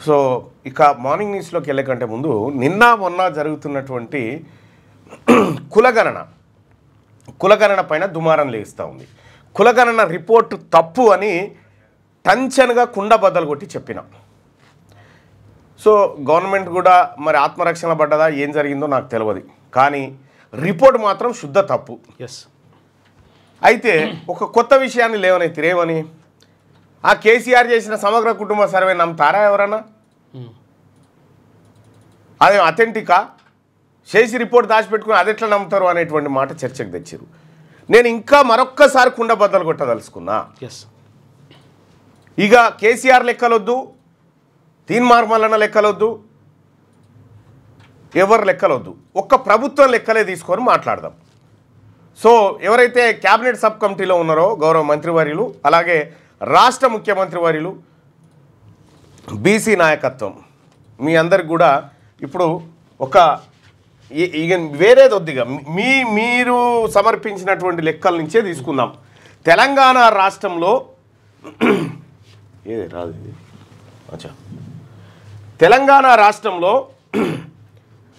So ఇక morning న్యూస్లోకి వెళ్ళే కంటే ముందు నిన్న మొన్న జరుగుతున్నటువంటి కులగణన పైన దుమారం లేస్తూ ఉంది. కులగణన రిపోర్టు తప్పు అని టంచన్గా కుండ బద్దలు కొట్టి చెప్పిన. సో గవర్నమెంట్ కూడా మరి ఆత్మరక్షణ పడ్డదా ఏం జరిగిందో నాకు తెలియదు, కానీ రిపోర్ట్ మాత్రం శుద్ధ తప్పు. అయితే ఒక కొత్త విషయాన్ని లేవనెత్తిరేమని, ఆ కేసీఆర్ చేసిన సమగ్ర కుటుంబ సర్వే నమ్ముతారా ఎవరన్నా? అదే అథెంటికా చేసి రిపోర్ట్ దాచిపెట్టుకుని అది ఎట్లా నమ్ముతారు అనేటువంటి మాట చర్చకు తెచ్చారు. నేను ఇంకా మరొక్కసారి కుండ బద్దలు కొట్టదలుచుకున్నా. ఇక కేసీఆర్ లెక్కలొద్దు, తీన్మార్ మల్లన్న లెక్కలొద్దు, ఎవరు లెక్కలొద్దు, ఒక్క ప్రభుత్వం లెక్కలే తీసుకొని మాట్లాడదాం. సో ఎవరైతే క్యాబినెట్ సబ్ కమిటీలో ఉన్నారో గౌరవ మంత్రివర్యులు, అలాగే రాష్ట్ర ముఖ్యమంత్రి వర్యులు, బీసీ నాయకత్వం, మీ అందరికి కూడా ఇప్పుడు ఒక ఇక వేరేది వద్దిగా మీరు సమర్పించినటువంటి లెక్కల నుంచే తీసుకుందాం. తెలంగాణ రాష్ట్రంలో ఏదే రాదు ఇది అచ్చా, తెలంగాణ రాష్ట్రంలో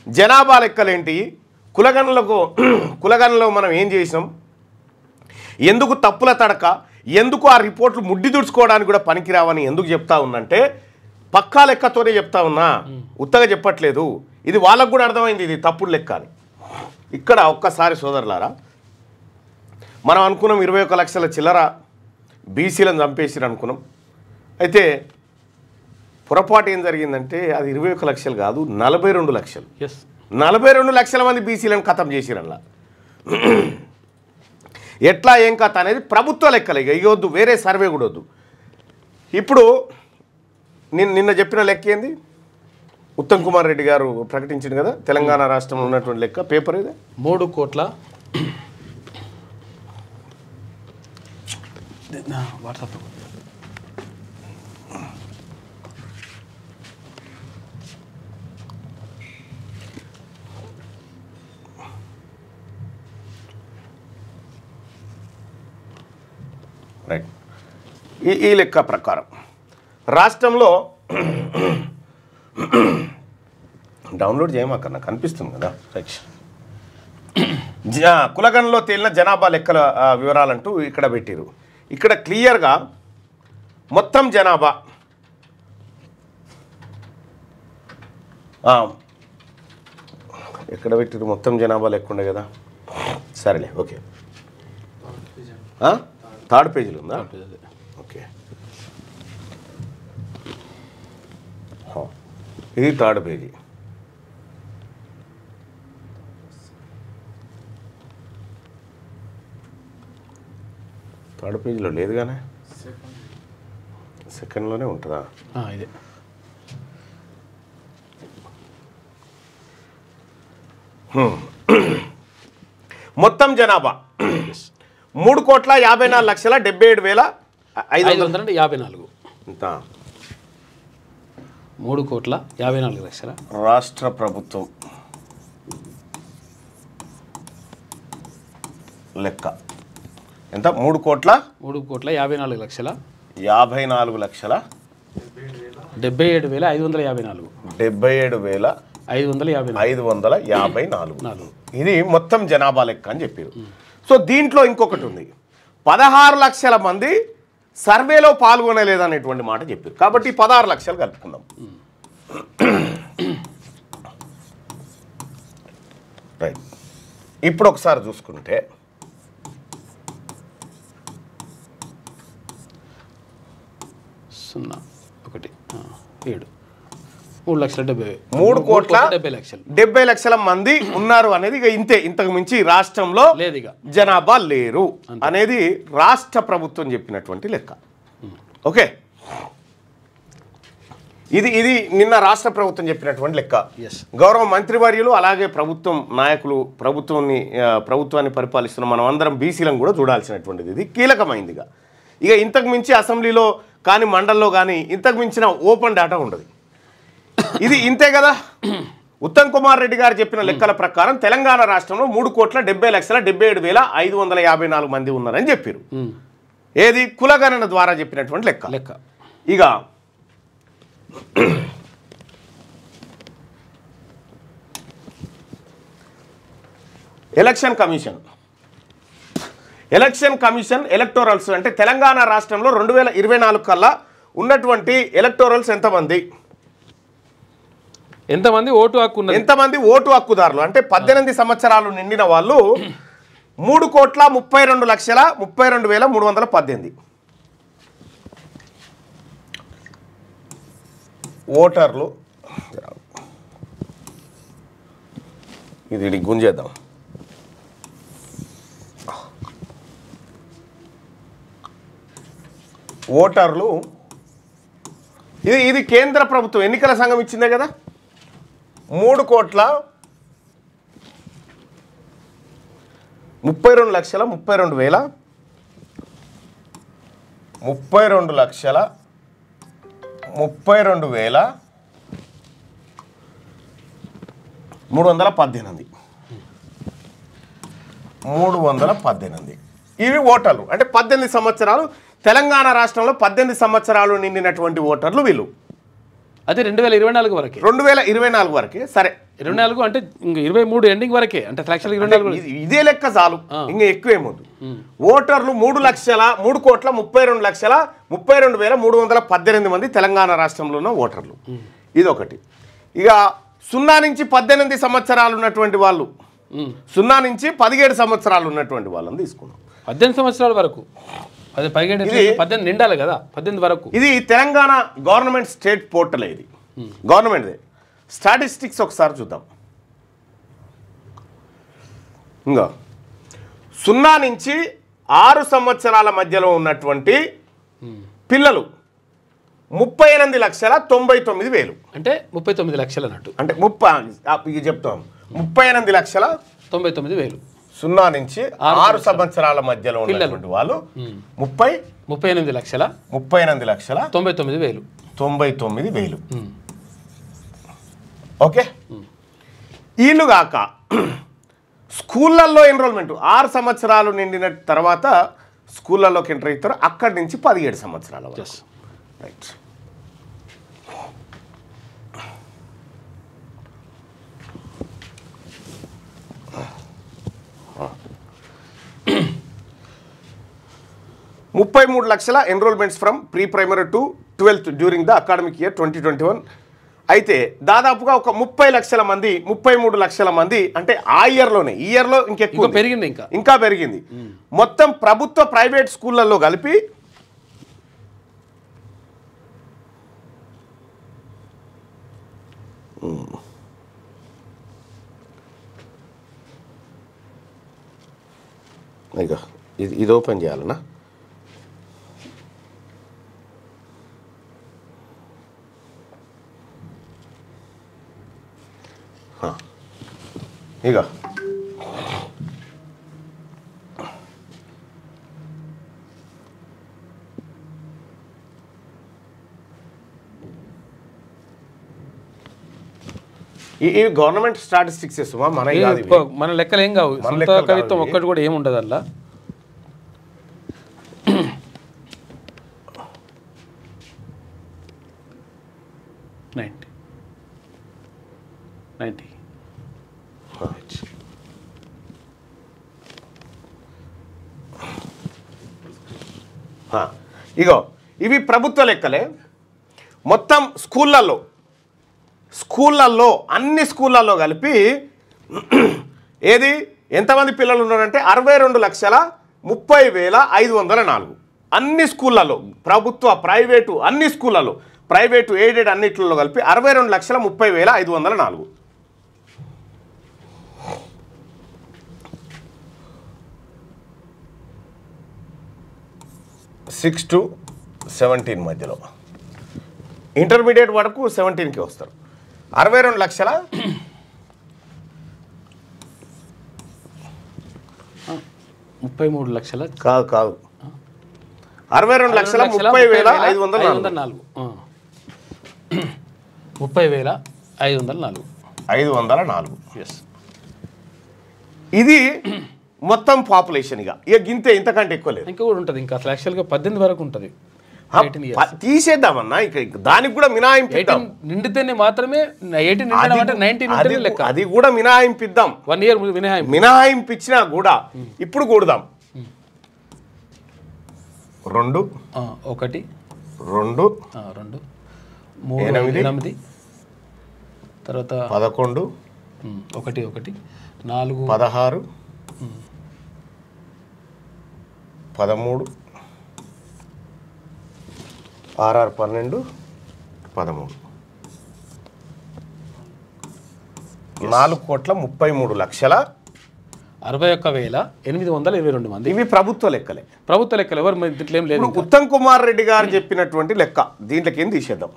జనాభా లెక్కలేంటి, కులగణనలో మనం ఏం చేసాం, ఎందుకు తప్పుల తడక, ఎందుకు ఆ రిపోర్ట్లు ముడ్డి దుడుచుకోవడానికి కూడా పనికిరావని ఎందుకు చెప్తా ఉన్నంటే పక్కా లెక్కతోనే చెప్తా ఉన్నా, ఉత్తగా చెప్పట్లేదు. ఇది వాళ్ళకు కూడా అర్థమైంది ఇది తప్పుడు లెక్క అని. ఇక్కడ ఒక్కసారి సోదరులారా, మనం అనుకున్నాం 21 లక్షల చిల్లర బీసీలను చంపేసిరు అనుకున్నాం. అయితే పొరపాటు ఏం జరిగిందంటే అది 21 లక్షలు కాదు, 42 లక్షలు. 42 లక్షల మంది బీసీలను ఖతం చేసిరల్లా. ఎట్లా ఏం కథ అనేది ప్రభుత్వ లెక్కలు, ఇక వద్దు, వేరే సర్వే కూడా వద్దు. ఇప్పుడు నిన్న చెప్పిన లెక్క ఏంది, ఉత్తమ్ కుమార్ రెడ్డి గారు ప్రకటించింది కదా తెలంగాణ రాష్ట్రంలో ఉన్నటువంటి లెక్క, పేపర్ ఇది 3 కోట్ల వాట్సాప్ రైట్. ఈ లెక్క ప్రకారం రాష్ట్రంలో డౌన్లోడ్ చేయమాకన్నా కనిపిస్తుంది కదా రైట్. కులగణనలో తేలిన జనాభా లెక్కల వివరాలంటూ ఇక్కడ పెట్టిరు. ఇక్కడ క్లియర్గా మొత్తం జనాభా ఎక్కడ పెట్టిరు, మొత్తం జనాభా లెక్క ఉండే కదా, సరేలే ఓకే. థర్డ్ పేజీలో ఉందా, ఓకే. ఇది థర్డ్ పేజీ. థర్డ్ పేజీలో లేదు కానీ సెకండ్లోనే ఉంటుందా, ఇదే మొత్తం జనాభా 3,54,77,554. ఇంత 3,54,00,000 రాష్ట్ర ప్రభుత్వం లెక్క ఎంత, 3,54,00,000 54,57,554 77,554. ఇది మొత్తం జనాభా లెక్క అని చెప్పారు. సో దీంట్లో ఇంకొకటి ఉంది, 16 లక్షల మంది సర్వేలో పాల్గొనలేదనేటువంటి మాట చెప్పారు. కాబట్టి 16 లక్షలు కలుపుకుందాం. రైట్. ఇప్పుడు ఒకసారి చూసుకుంటే 3,70,00,000 మంది ఉన్నారు అనేది ఇక ఇంతే, ఇంతకు మించి రాష్ట్రంలో జనాభా లేరు అనేది రాష్ట్ర ప్రభుత్వం చెప్పినటువంటి లెక్క. ఓకే, ఇది నిన్న రాష్ట్ర ప్రభుత్వం చెప్పినటువంటి లెక్క. గౌరవ మంత్రివర్యులు అలాగే ప్రభుత్వం నాయకులు, ప్రభుత్వాన్ని పరిపాలిస్తున్న మనం అందరం బీసీలను కూడా చూడాల్సినటువంటిది, ఇది కీలకమైందిగా. ఇక ఇంతకు మించి అసెంబ్లీలో కానీ మండల్లో కానీ ఇంతకు మించిన ఓపెన్ డేటా ఉండదు. ఇది ఇంతే కదా. ఉత్తమ్ కుమార్ రెడ్డి గారు చెప్పిన లెక్కల ప్రకారం తెలంగాణ రాష్ట్రంలో 3,70,77,554 మంది ఉన్నారని చెప్పారు. ఏది కులగణన ద్వారా చెప్పినటువంటి లెక్క. ఇక ఎలక్షన్ కమిషన్ ఎలక్టోరల్స్ అంటే తెలంగాణ రాష్ట్రంలో 2024 కల్లా ఉన్నటువంటి ఎలక్టోరల్స్ ఎంతమంది ఎంతమంది ఓటు హక్కుదారులు అంటే 18 సంవత్సరాలు నిండిన వాళ్ళు 3,32,32,318 ఓటర్లు. ఇది గుంజేద్దాం. ఓటర్లు ఇది కేంద్ర ప్రభుత్వం ఎన్నికల సంఘం ఇచ్చిందే కదా. 32,32,318 ఇవి ఓటర్లు అంటే 18 సంవత్సరాలు తెలంగాణ రాష్ట్రంలో 18 సంవత్సరాలు నిండినటువంటి ఓటర్లు వీళ్ళు. అదే 2024 వరకే 2024 వరకే. సరే 24 అంటే ఇంక 23 ఎండింగ్ వరకే అంటే సెలక్షన్ 24 ఇదే లెక్క చాలు, ఇంకా ఎక్కువేమొద్దు. ఓటర్లు 3,32,32,318 మంది తెలంగాణ రాష్ట్రంలో ఉన్న ఓటర్లు. ఇదొకటి. ఇక 0 నుంచి 18 సంవత్సరాలు ఉన్నటువంటి వాళ్ళు, 0 నుంచి 17 సంవత్సరాలు ఉన్నటువంటి వాళ్ళని తీసుకున్నాం. 18 సంవత్సరాల వరకు 18 నిండాలి కదా 18 వరకు. ఇది తెలంగాణ గవర్నమెంట్ స్టేట్ పోర్టల్. ఇది గవర్నమెంట్దే. స్టాటిస్టిక్స్ ఒకసారి చూద్దాం. ఇంకా 0 నుంచి 6 సంవత్సరాల మధ్యలో ఉన్నటువంటి పిల్లలు 38,99,000 అంటే 39 లక్షలు అన్నట్టు. అంటే చెప్తాం 38,99,000. 0 నుంచి 6 సంవత్సరాల మధ్యలో ఉన్నటువంటి వాళ్ళు 38,99,000. ఓకే. వీళ్ళు కాక స్కూళ్ళల్లో ఎన్రోల్మెంట్ 6 సంవత్సరాలు నిండిన తర్వాత స్కూళ్ళల్లోకి ఎంటర్ అవుతారు. అక్కడి నుంచి 17 సంవత్సరాల వరకు. రైట్. $33 లక్షల enrolments from pre primary to 12th during the academic year 2021. అయితే దాదాపుగా ఒక 30 లక్షల మంది 33 లక్షల మంది అంటే ఆ ఇయర్లోనే, ఈ ఇయర్లో ఇంకెక్కువ పెరిగింది, ఇంకా పెరిగింది. మొత్తం ప్రభుత్వ ప్రైవేట్ స్కూళ్ళల్లో కలిపి ఇక ఇది ఓపెన్ చేయాలన్నా. ఇక ఈ గవర్నమెంట్ స్టాటిస్టిక్స్ ఇస్తామా మన లెక్కలు ఏం కావు. సొంత కవిత్వం ఒక్కటి కూడా ఏముండదు అలా. ఇగో ఇవి ప్రభుత్వ లెక్కలే. మొత్తం స్కూళ్ళల్లో అన్ని స్కూళ్ళల్లో కలిపి ఏది ఎంతమంది పిల్లలు ఉన్నారంటే 62,30,504 అన్ని స్కూళ్ళల్లో, ప్రభుత్వ ప్రైవేటు అన్ని స్కూళ్ళల్లో, ప్రైవేటు ఎయిడెడ్ అన్నిట్లలో కలిపి 62,30,504. 6 to 17 మధ్యలో, ఇంటర్మీడియట్ వరకు 17కి వస్తారు. 62 లక్షల 33 లక్షల కాదు 62,30,504. 30,504. ఇది మొత్తం పాపులేషన్. ఇక గింతే, ఇంతకంటే ఎక్కువ లేదు. ఇంకా కూడా ఉంటుంది. ఇంకా అసలు యాక్చువల్గా 18 వరకు ఉంటుంది. తీసేద్దామన్నా, ఇక దానికి కూడా మినహాయింపిద్దాం. నిండితేనే మాత్రమే 18 నిండడం అంటే 19 లెక్క. అది కూడా మినహాయింపిద్దాం. 1 ఇయర్ మినహాయింపిచ్చినా కూడా ఇప్పుడు కూడదాం. 2 1 2 3 8 తర్వాత 11 1 1 4 16 13 6 12 13 4,33,61,822 మంది. ఇవి ప్రభుత్వ లెక్కలే. ప్రభుత్వ లెక్కలు ఎవరు దీంట్లో ఏం లేదు. ఉత్తమ్ కుమార్ రెడ్డి గారు చెప్పినటువంటి లెక్క దీంట్లోకి ఏం తీసేద్దాం.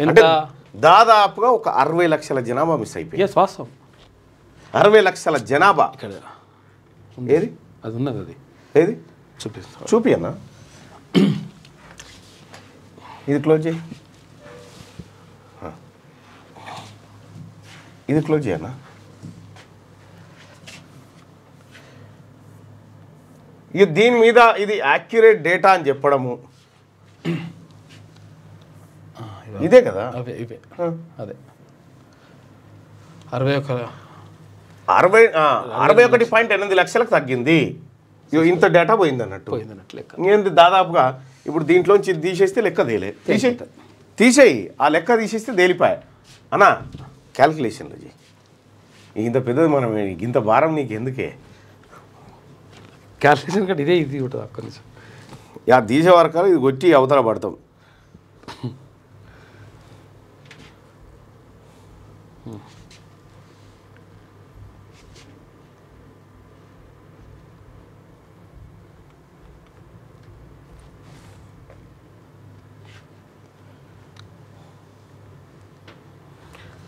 అంటే దాదాపుగా ఒక 60 లక్షల జనాభా మిస్ అయిపోయింది. వాస్తవం 60 లక్షల జనాభా ఇక్కడ ఏది అది ఉన్నది. అది ఏది చూపిస్తా, చూపి అన్న. ఇది క్లోజ్ చేయి, ఇది క్లోజ్ చేయన్నా. ఇక దీని మీద ఇది యాక్యురేట్ డేటా అని చెప్పడము ఇదే కదా. ఇవే అదే 61.8 లక్షలకు తగ్గింది. ఇంత డేటా పోయింది అన్నట్టు లెక్క. ఏంది దాదాపుగా ఇప్పుడు దీంట్లోంచి తీసేస్తే లెక్క తేలే. తీసేయి ఆ లెక్క తీసేస్తే తేలిపాయ అన్నా. క్యాల్కులేషన్లో చేయి. ఇంత పెద్దది మనం ఇంత భారం నీకు ఎందుకే? క్యాల్కులేషన్ కంటే ఇదే ఇది ఉంటుంది. అక్కడి నుంచి తీసే వరకాలు ఇది కొట్టి అవతల పడతాం.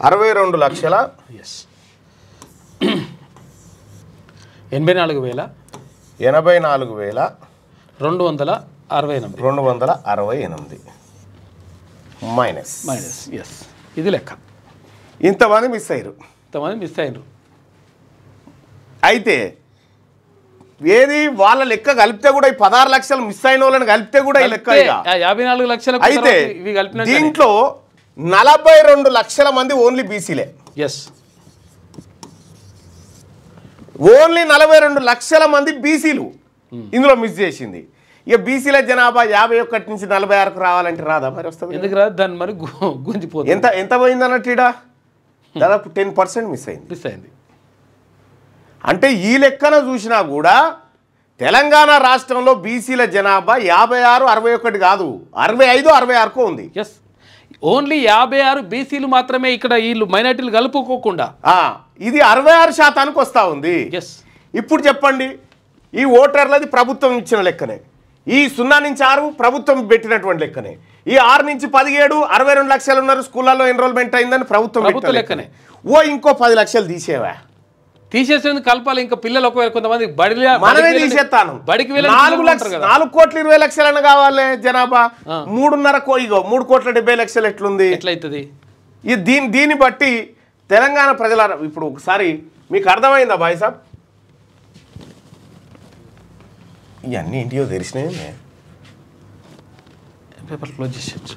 అరవై 84,268 మైనస్ ఇది లెక్క. ఇంతమంది మిస్ అయ్యారు. అయితే ఏది వాళ్ళ లెక్క కలిపితే కూడా ఈ 16 లక్షలు మిస్ అయిన వాళ్ళని కలిపితే కూడా ఈ లెక్క 54 లక్షలు. అయితే దీంట్లో 42 లక్షల మంది ఓన్లీ బీసీలే. ఓన్లీ 42 లక్షల మంది బీసీలు ఇందులో మిస్ చేసింది. ఇక బీసీల జనాభా 51 నుంచి 46కు రావాలంటే రాదా? మరి వస్తుంది. ఎందుకు రాదు? దాన్ని మరి గుంజిపోతుంది. ఎంత పోయింది అన్నట్టు ఈడ దాదాపు 10% మిస్ అయింది. అంటే ఈ లెక్కన చూసినా కూడా తెలంగాణ రాష్ట్రంలో బీసీల జనాభా 56, 61 కాదు, 65, 66కు ఉంది. ఓన్లీ 56 బీసీలు మాత్రమే. ఇక్కడ వీళ్ళు మైనార్టీలు కలుపుకోకుండా ఇది 66% వస్తూ ఉంది. ఇప్పుడు చెప్పండి, ఈ ఓటర్లది ప్రభుత్వం ఇచ్చిన లెక్కనే, ఈ 0 నుంచి 6 ప్రభుత్వం పెట్టినటువంటి లెక్కనే, ఈ 6 నుంచి 17 62 లక్షలు ఉన్నారు స్కూళ్ళల్లో ఎన్రోల్మెంట్ అయిందని ప్రభుత్వం లెక్కనే. ఇంకో 10 లక్షలు తీసేవా? తీసేసేందుకు కలపాలి. ఇంకా పిల్లలు ఒకవేళ కొంతమంది మనమే తీసేస్తాను. 4,20,00,000 కావాలి జనాభా. 3,70,00,000 ఎట్లుంది? ఎట్లయితుంది? దీన్ని బట్టి తెలంగాణ ప్రజల ఇప్పుడు ఒకసారి మీకు అర్థమైందా బాయ్ సాబ్? ఇవన్నీ ఇంటియో తెలిసినాయి. పేపర్ క్లోజ్ చేసేయచ్చు.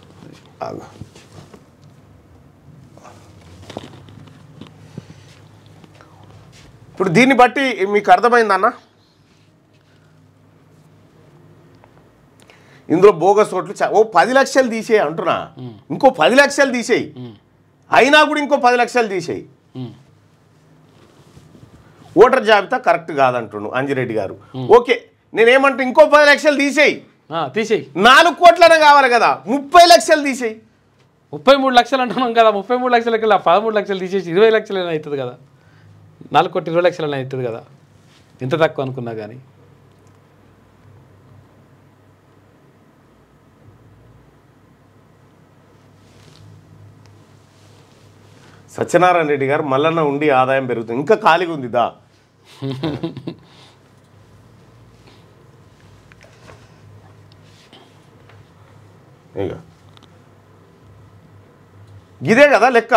ఇప్పుడు దీన్ని బట్టి మీకు అర్థమైందన్న, ఇందులో బోగస్ ఓట్లు 10 లక్షలు తీసేయి అంటున్నా. ఇంకో 10 లక్షలు తీసేయి, అయినా కూడా ఇంకో 10 లక్షలు తీసేయి. ఓటర్ జాబితా కరెక్ట్ కాదంటుండు అంజిరెడ్డి గారు. ఓకే, నేనేమంటా ఇంకో 10 లక్షలు తీసేయి. 4 కోట్లనే కావాలి కదా, 30 లక్షలు తీసేయి. 33 లక్షలు అంటున్నాం కదా. 33 లక్షలకి 13 లక్షలు తీసేసి 20 లక్షలు అవుతుంది కదా. 4,20,00,000 అవుతుంది కదా. ఎంత తక్కువ అనుకున్నా కానీ. సత్యనారాయణ రెడ్డి గారు మల్లన్న ఉండి ఆదాయం పెరుగుతుంది, ఇంకా ఖాళీగా ఉంది దా. ఇదే కదా లెక్క.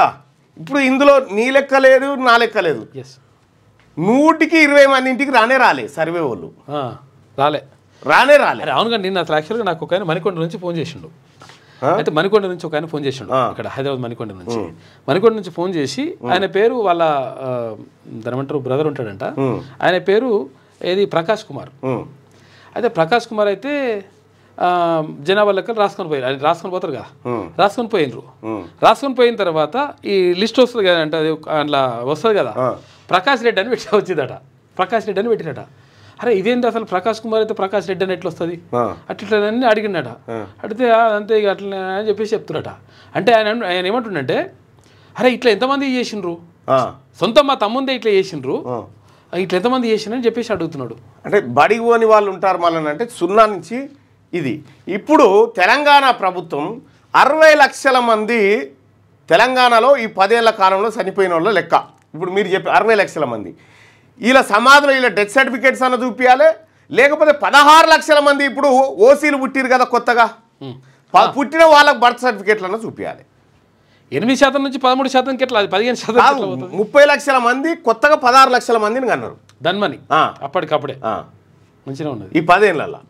ఇప్పుడు ఇందులో నీ లెక్క లేదు, నా లెక్క లేదు. 100కి 20 మంది ఇంటికి రాలే సర్వే వాళ్ళు రాలే. రానే రాలే. అరే అవును కానీ నిన్న అసలు యాక్చువల్గా నాకు ఒక ఆయన మణికొండ నుంచి ఫోన్ చేసిండు. అయితే మణికొండ నుంచి ఒక ఆయన ఫోన్ చేసిండు ఇక్కడ హైదరాబాద్ మణికొండ నుంచి ఫోన్ చేసి ఆయన పేరు వాళ్ళ దానిమంటారు బ్రదర్ ఉంటాడంట, ఆయన పేరు ఏది ప్రకాష్ కుమార్. అయితే ప్రకాష్ కుమార్ అయితే జనాభా లెక్కలు రాసుకొని పోయారు, అది రాసుకొని పోతారు కదా, రాసుకొని పోయినరు. రాసుకొని పోయిన తర్వాత ఈ లిస్ట్ వస్తుంది కదా అంటే అది అట్లా వస్తుంది కదా, ప్రకాష్ రెడ్డి అని వచ్చిందట, ప్రకాష్ రెడ్డి అని పెట్టినట. అరే ఇదేంటి అసలు ప్రకాష్ కుమార్ అయితే ప్రకాష్ రెడ్డి అని ఎట్లా వస్తుంది అట్లని అడిగినట. అడిగితే అంతే ఇక అట్లా అని చెప్పేసి చెప్తున్నట. అంటే ఆయన ఏమంటుండంటే అరే ఇట్లా ఎంతమంది చేసిండ్రు, సొంత మా తమ్ముందే ఇట్లా చేసిండ్రు, ఇట్లా ఎంతమంది చేసిండ్రు అని చెప్పేసి అడుగుతున్నాడు. అంటే బడికి పోని వాళ్ళు ఉంటారు మళ్ళీ అంటే 0 నుంచి ఇది. ఇప్పుడు తెలంగాణ ప్రభుత్వం 60 లక్షల మంది తెలంగాణలో ఈ 10 ఏళ్ల కాలంలో చనిపోయిన వాళ్ళ లెక్క. ఇప్పుడు మీరు చెప్పి 60 లక్షల మంది ఇలా సమాధిలో ఇలా డెత్ సర్టిఫికేట్స్ అన్న చూపించాలి, లేకపోతే 16 లక్షల మంది ఇప్పుడు ఓసీలు పుట్టిరు కదా కొత్తగా, పుట్టిన వాళ్ళకి బర్త్ సర్టిఫికేట్లు అన్న చూపించాలి. 8% నుంచి 13%కి ఎట్లా, అది 15%, 30 లక్షల మంది కొత్తగా 16 లక్షల మందిని కన్నారు ధన్మని అప్పటికప్పుడే మంచిగా ఉన్నది ఈ 10 ఏళ్ళల్లో.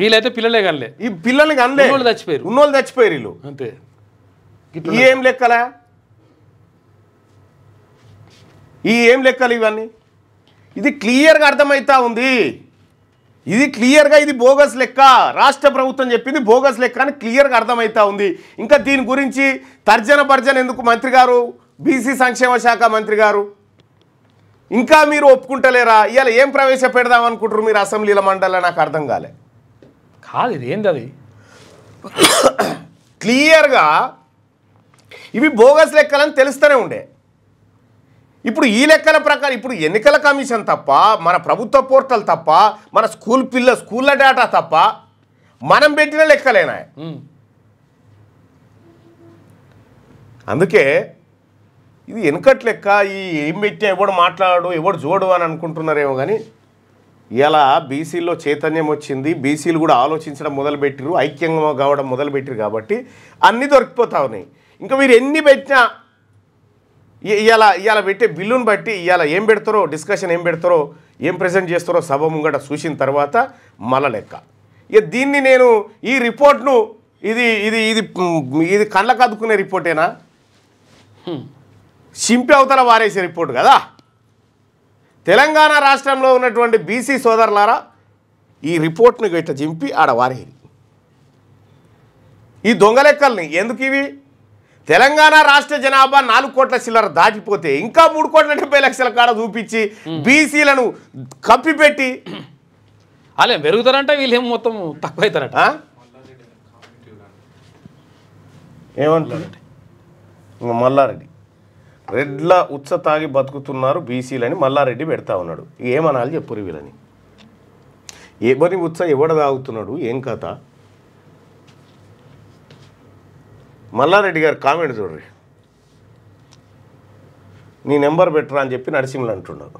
వీళ్ళైతే పిల్లలే కనలే, ఈ పిల్లల్ని కనలే, చచ్చిపోయారు, ఉన్నోళ్ళు చచ్చిపోయారు వీళ్ళు. అంతే. ఏం లెక్కలా ఈ ఏం లెక్కలు ఇవన్నీ? ఇది క్లియర్గా అర్థమవుతా ఉంది, ఇది క్లియర్గా ఇది బోగస్ లెక్క, రాష్ట్ర ప్రభుత్వం చెప్పింది బోగస్ లెక్క అని క్లియర్గా అర్థమవుతా ఉంది. ఇంకా దీని గురించి తర్జన భర్జన ఎందుకు మంత్రి గారు, బీసీ సంక్షేమ శాఖ మంత్రి గారు? ఇంకా మీరు ఒప్పుకుంటలేరా? ఇవాళ ఏం ప్రవేశపెడదాం అనుకుంటారు మీరు అసెంబ్లీల మండలిలో? నాకు అర్థం కాలే. కాదు ఇది ఏంది, అది క్లియర్గా ఇవి బోగస్ లెక్కలని తెలుస్తూనే ఉండే. ఇప్పుడు ఈ లెక్కల ప్రకారం ఇప్పుడు ఎన్నికల కమిషన్ తప్ప, మన ప్రభుత్వ పోర్టల్ తప్ప, మన స్కూళ్ళ డేటా తప్ప మనం పెట్టిన లెక్కలేనా? అందుకే ఇది వెనుకట్ లెక్క, ఈ ఏం పెట్టినా ఎవడు మాట్లాడు ఎవడు చూడు అని అనుకుంటున్నారేమో. కానీ ఇలా బీసీల్లో చైతన్యం వచ్చింది, బీసీలు కూడా ఆలోచించడం మొదలుపెట్టిరు, ఐక్యంగా కావడం మొదలుపెట్టిరు, కాబట్టి అన్నీ దొరికిపోతా ఉన్నాయి. ఇంకా మీరు ఎన్ని పెట్టినా ఇవాళ పెట్టే బిల్లును బట్టి ఇవాళ ఏం పెడతారో, డిస్కషన్ ఏం పెడతారో, ఏం ప్రజెంట్ చేస్తారో సభ ముంగట చూసిన తర్వాత మళ్ళా లెక్క. ఇక దీన్ని నేను ఈ రిపోర్ట్ను ఇది ఇది ఇది ఇది కళ్ళకు అద్దుకునే రిపోర్టేనా? చింపి అవతల వారేసే రిపోర్ట్ కదా. తెలంగాణ రాష్ట్రంలో ఉన్నటువంటి బీసీ సోదరులారా, ఈ రిపోర్ట్ను ఇట్లా చింపి ఆడ వారేది. ఈ దొంగ లెక్కల్ని ఎందుకు ఇవి? తెలంగాణ రాష్ట్ర జనాభా 4 కోట్ల చిల్లర దాటిపోతే ఇంకా 3,70,00,000 కాడ చూపించి బీసీలను కప్పిపెట్టి అలా పెరుగుతారంట, వీళ్ళేమో మొత్తం తక్కువ అవుతారట. ఏమంటారంటే మల్లారెడ్డి రెడ్ల ఉత్స తాగి బతుకుతున్నారు బీసీలని మల్లారెడ్డి పెడతా ఉన్నాడు. ఏమనాలి చెప్పురు వీళ్ళని? ఎవరి ఉత్స ఎవడ తాగుతున్నాడు, ఏం కథ? మల్లారెడ్డి గారు కామెంట్ చూడ్రి. నీ నెంబర్ పెట్టరా అని చెప్పి నరసింహులు అంటున్నాడు.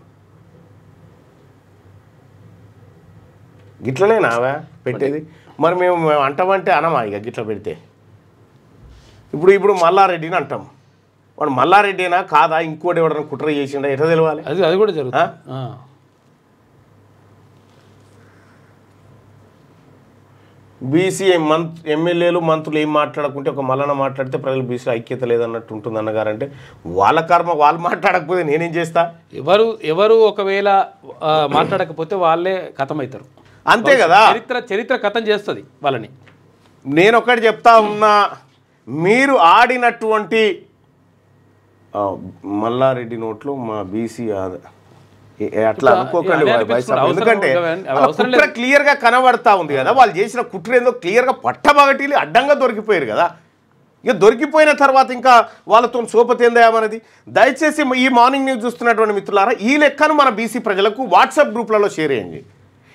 గిట్లనే నావా పెట్టేది? మరి మేము అంటామంటే అనమా ఇక గిట్ల పెడితే? ఇప్పుడు మల్లారెడ్డిని అంటాం, వాడు మల్లారెడ్డినా కాదా ఇంకోటి ఎవడన్నా కుట్ర చేసిండా ఎట్లా తెలవాలి? అది కూడా జరుగుతుంది. బీసీ ఎమ్మెల్యేలు మంత్రులు ఏం మాట్లాడకుంటే ఒక మల్లన మాట్లాడితే ప్రజలు బీసీ ఐక్యత లేదన్నట్టు ఉంటుంది అన్నగారంటే వాళ్ళ కర్మ, వాళ్ళు మాట్లాడకపోతే నేనేం చేస్తా? ఎవరు ఒకవేళ మాట్లాడకపోతే వాళ్ళే కథమవుతారు, అంతే కదా. చరిత్ర కథం చేస్తుంది వాళ్ళని. నేను ఒకటి చెప్తా ఉన్నా, మీరు ఆడినటువంటి మల్లారెడ్డి నోట్లో మా బీసీ అట్లా అనుకోకండి. ఎందుకంటే కుట్ర క్లియర్గా కనబడతా ఉంది కదా, వాళ్ళు చేసిన కుట్ర ఏందో క్లియర్గా పట్టబగటిలి అడ్డంగా దొరికిపోయారు కదా. ఇక దొరికిపోయిన తర్వాత ఇంకా వాళ్ళతో సోపతి ఏందమన్నది. దయచేసి ఈ మార్నింగ్ న్యూస్ చూస్తున్నటువంటి మిత్రులారా, ఈ లెక్కను మన బీసీ ప్రజలకు వాట్సాప్ గ్రూప్లలో షేర్ చేయండి,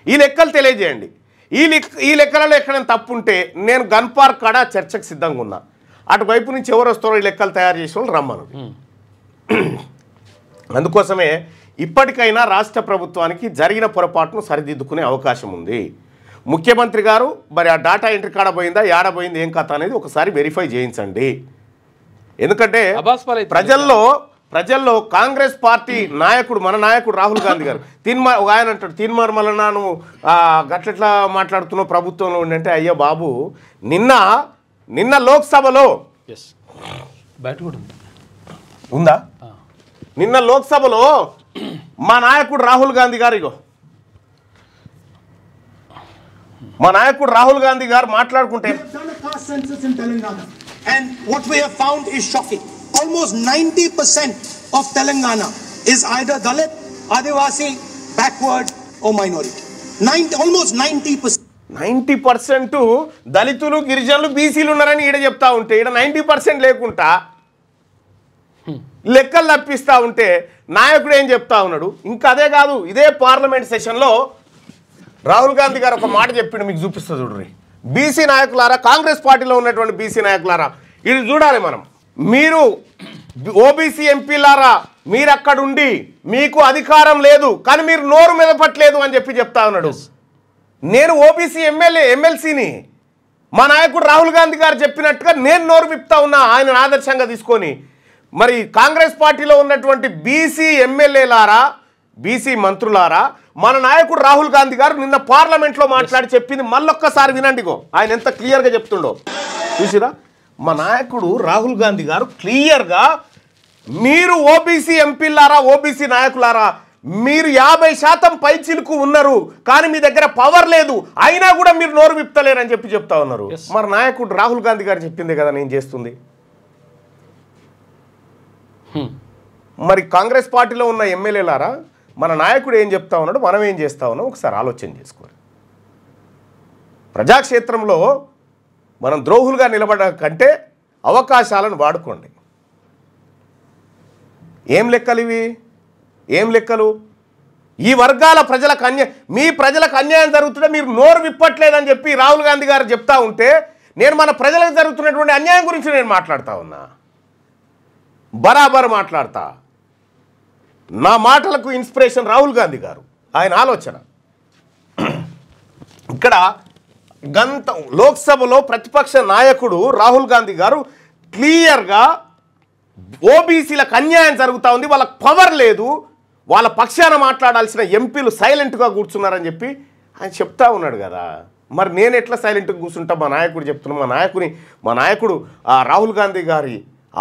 ఈ లెక్కలు తెలియజేయండి. ఈ లెక్కలలో ఎక్కడైనా తప్పు ఉంటే నేను గన్ పార్క్ కాడ చర్చకు సిద్ధంగా ఉన్నా. అటువైపు నుంచి ఎవరు వస్తారో ఈ లెక్కలు తయారు చేసే వాళ్ళు రమ్మను. అందుకోసమే ఇప్పటికైనా రాష్ట్ర ప్రభుత్వానికి జరిగిన పొరపాటును సరిదిద్దుకునే అవకాశం ఉంది. ముఖ్యమంత్రి గారు మరి ఆ డాటా ఎంట్రీ కాడ పోయిందా, ఏడబోయింది, ఏం కథ అనేది ఒకసారి వెరిఫై చేయించండి. ఎందుకంటే ప్రజల్లో ప్రజల్లో కాంగ్రెస్ పార్టీ నాయకుడు మన నాయకుడు రాహుల్ గాంధీ గారు ఒక ఆయన అంటాడు తీన్మార్ మల్లన్న నువ్వు గట్లెట్లా మాట్లాడుతున్నావు ప్రభుత్వంలో ఉండంటే అయ్యో బాబు నిన్న లోక్సభలో ఉందా నిన్న లోక్సభలో మా నాయకుడు రాహుల్ గాంధీ గారు మా నాయకుడు రాహుల్ గాంధీ గారు మాట్లాడుకుంటే and what we have found is shocking. Almost 90% of Telangana is either Dalit, Adivasi, backward or minority. Almost 90%. 90% దళితులు గిరిజనులు బీసీలు ఉన్నారని ఈడ చెప్తా ఉంటే ఈడ 90% లేకుండా లెక్కలు తప్పిస్తా ఉంటే నాయకుడు ఏం చెప్తా ఉన్నాడు. ఇంకా అదే కాదు, ఇదే పార్లమెంట్ సెషన్లో రాహుల్ గాంధీ గారు ఒక మాట చెప్పిండు, మీకు చూపిస్తా చూడండి. బీసీ నాయకులారా, కాంగ్రెస్ పార్టీలో ఉన్నటువంటి బీసీ నాయకులారా, ఇది చూడాలి మనం. మీరు ఓబీసీ ఎంపీలారా, మీరు అక్కడుండి మీకు అధికారం లేదు కానీ మీరు నోరు మెదపట్లేదు అని చెప్తా ఉన్నాడు. నేను ఓబీసీ ఎమ్మెల్సీని మా నాయకుడు రాహుల్ గాంధీ గారు చెప్పినట్టుగా నేను నోరు విప్తా ఉన్నా ఆయన ఆదర్శంగా తీసుకొని. మరి కాంగ్రెస్ పార్టీలో ఉన్నటువంటి బీసీ ఎమ్మెల్యేలారా, బీసీ మంత్రులారా, మన నాయకుడు రాహుల్ గాంధీ గారు నిన్న పార్లమెంట్లో మాట్లాడి చెప్పింది మళ్ళొక్కసారి వినండిగో, ఆయన ఎంత క్లియర్గా చెప్తుండో చూసిరా. మా నాయకుడు రాహుల్ గాంధీ గారు క్లియర్గా మీరు ఓబీసీ ఎంపీలారా, ఓబీసీ నాయకులారా, మీరు 50% పైచిలుకు ఉన్నారు కానీ మీ దగ్గర పవర్ లేదు, అయినా కూడా మీరు నోరు విప్తలేరని చెప్తా ఉన్నారు. మరి నాయకుడు రాహుల్ గాంధీ గారు చెప్పిందే కదా నేను చేస్తుంది. మరి కాంగ్రెస్ పార్టీలో ఉన్న ఎమ్మెల్యేలారా, మన నాయకుడు ఏం చెప్తా ఉన్నాడు, మనం ఏం చేస్తా ఉన్నాం ఒకసారి ఆలోచన చేసుకోవాలి. ప్రజాక్షేత్రంలో మనం ద్రోహులుగా నిలబడ కంటే అవకాశాలను వాడుకోండి. ఏం లెక్కలు ఇవి, ఏం లెక్కలు? ఈ వర్గాల ప్రజలకు మీ ప్రజలకు అన్యాయం జరుగుతుంటే మీరు నోరు విప్పట్లేదని చెప్పి రాహుల్ గాంధీ గారు చెప్తా ఉంటే నేను మన ప్రజలకు జరుగుతున్నటువంటి అన్యాయం గురించి నేను మాట్లాడుతూ ఉన్నా, బరాబర్ మాట్లాడతా. నా మాటలకు ఇన్స్పిరేషన్ రాహుల్ గాంధీ గారు, ఆయన ఆలోచన. ఇక్కడ లోక్సభలో ప్రతిపక్ష నాయకుడు రాహుల్ గాంధీ గారు క్లియర్గా ఓబీసీలకు అన్యాయం జరుగుతూ ఉంది, వాళ్ళకి పవర్ లేదు, వాళ్ళ పక్షాన మాట్లాడాల్సిన ఎంపీలు సైలెంట్గా కూర్చున్నారని చెప్పి ఆయన చెప్తా ఉన్నాడు కదా. మరి నేను ఎట్లా సైలెంట్గా కూర్చుంటా? మా నాయకుడు చెప్తున్నా, మా నాయకుడు రాహుల్ గాంధీ గారి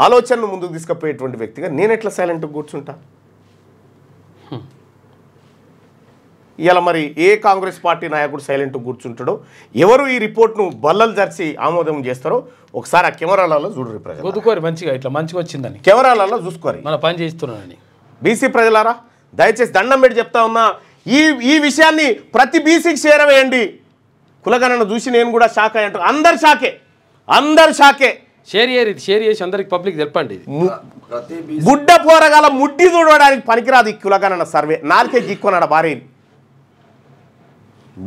ఆలోచనను ముందుకు తీసుకుపోయేటువంటి వ్యక్తిగా నేను ఎట్లా సైలెంట్గా కూర్చుంటా? ఇలా మరి ఏ కాంగ్రెస్ పార్టీ నాయకుడు సైలెంట్గా కూర్చుంటాడో, ఎవరు ఈ రిపోర్ట్ను బల్లలు జరిచి ఆమోదం చేస్తారో ఒకసారి ఆ కెమెరాలలో చూడరు ప్రజలు. మంచిగా ఇట్లా మంచిగా వచ్చిందని కెమెరాలలో చూసుకోరు, మన పని చేస్తున్నానని. బీసీ ప్రజలారా దయచేసి దండం పెట్టి చెప్తా ఉన్నా, ఈ విషయాన్ని ప్రతి బీసీకి చేరవేయండి. కులగణన చూసి నేను కూడా షాక్ అయ్యంట, అందరు షాకే. షేర్ చేసి అందరికి పబ్లిక్ తెలపండి. గుడ్డ పోరగాల ముడ్డి చూడడానికి పనికిరాదు ఈ కులగణన సర్వే. నాలుకే గిక్కున్నాడు భార్య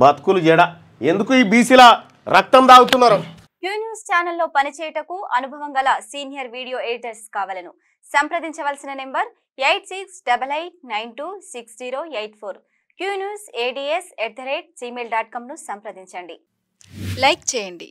బతుకులు జడ. ఎందుకు ఈ బీసీల రక్తం తాగుతున్నారు? క్యూ న్యూస్ ఛానల్లో పనిచేయటకు అనుభవం గల సీనియర్ వీడియో ఎడిటర్స్ కావాలను సంప్రదించవలసిన నెంబర్ 8688926084. qnewsads@gmail.com ను సంప్రదించండి. లైక్ చేయండి.